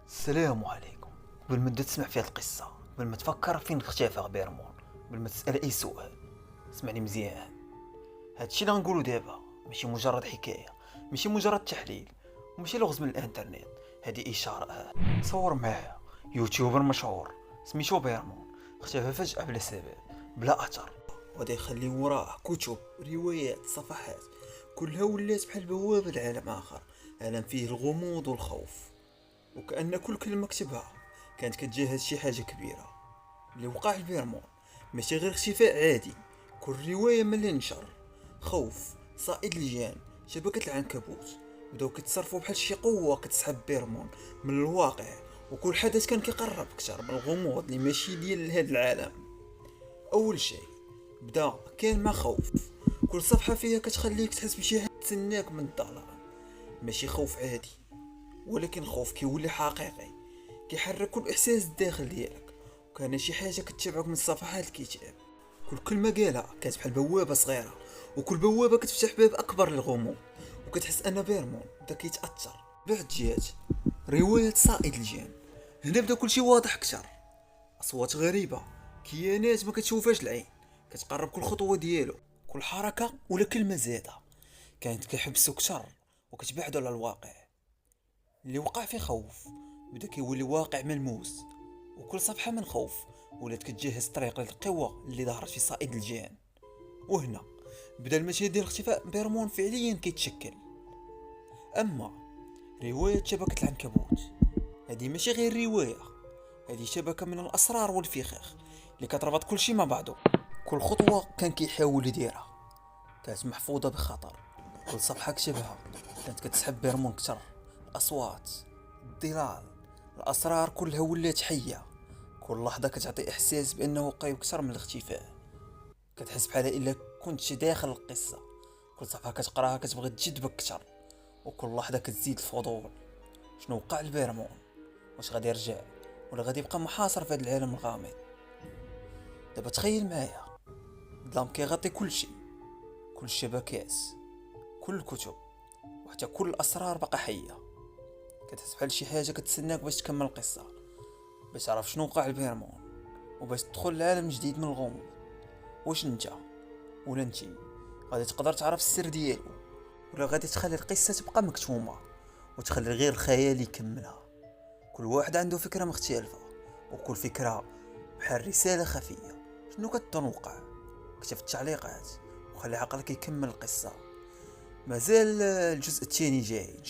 السلام عليكم. قبل ما تسمع في هاد القصة، قبل ما تفكر فين اختفى غبيرمون، قبل ما تسأل أي سؤال، اسمعني مزيان. هادشي اللي غنقولو دابا ماشي مجرد حكاية، ماشي مجرد تحليل، وماشي لغز من الانترنت. هادي إشارات. صور معايا يوتيوبر مشهور سميتو بيرمون اختفى فجأة بلا سبب، بلا أثر. وغادي يخلي وراه كتب، روايات، صفحات كلها ولات بحال بوابة لعالم آخر، عالم فيه الغموض والخوف. وكأن كل كلمة كتبها كانت كتجهز شي حاجة كبيرة. اللي وقع البيرمون ماشي غير اختفاء عادي، كل رواية من اللي نشر خوف، صائد الجان، شبكة العنكبوت بداو كتصرفوا بحال شي قوة كتسحب بيرمون من الواقع. وكل حدث كان كيقرب كتر من الغموض اللي ماشي ديال هاد العالم. أول شيء بدا كان مع خوف، كل صفحة فيها كتخليك تحس بشي حد تسناك من الظلام. ماشي خوف عادي، ولكن خوف كيولي حقيقي، كيحرك كل احساس الداخل ديالك. وكان شي حاجه كتتبعك من صفحات الكتاب. كل كلمه قالها كانت بحال بوابه صغيره، وكل بوابه كتفتح باب اكبر للغموض. وكتحس ان بيرمون بدا كيتاثر. بعد جات روايه صائد الجان. هنا بدا كل شي واضح اكثر. اصوات غريبه، كيانات ما كتشوفهاش العين كتقرب كل خطوه ديالو. كل حركه ولا كلمه زاده كانت كيحبسو كثر وكتبعدو على الواقع. اللي وقع في خوف بدا كيولي واقع ملموس، وكل صفحة من خوف ولات كتجهز طريق للقوة اللي ظهرت في صائد الجان. وهنا بدا المشهد ديال اختفاء بيرمون فعليا كيتشكل. اما رواية شبكة العنكبوت هذه ماشي غير رواية، هذه شبكة من الاسرار والفخاخ اللي كتربط كل شيء مع بعضه. كل خطوة كان كيحاول يديرها كانت محفوظة بخطر. كل صفحة كتبها كانت كتسحب بيرمون كتر. الأصوات، الظلال، الأسرار كلها ولات حية. كل لحظة كتعطي إحساس بأنه قريب كتر من الاختفاء. كتحس بحال إلا كنت داخل القصة. كل صفحة كتقراها كتبغي تجذبك كتر، وكل لحظة كتزيد الفضول. شنو وقع لبيرمون؟ واش غادي يرجع ولا غادي يبقى محاصر في هذا العالم الغامض؟ دابا تخيل معايا، الظلام كيغطي كل شيء، كل الشبكات، كل الكتب، وحتى كل الاسرار بقى حيه. كتحس بحال شي حاجه كتسناك باش تكمل القصه، باش تعرف شنو وقع لبيرمون، وباش تدخل لعالم جديد من الغموض. واش انت ولا انتي غادي تقدر تعرف السر ديالو، ولا غادي تخلي القصه تبقى مكتومه وتخلي غير الخيال يكملها؟ كل واحد عنده فكره مختلفه، وكل فكره بحال رساله خفيه. شنو كتظن وقع؟ اكتب في التعليقات وخلي عقلك يكمل القصه. مازال الجزء الثاني جاي.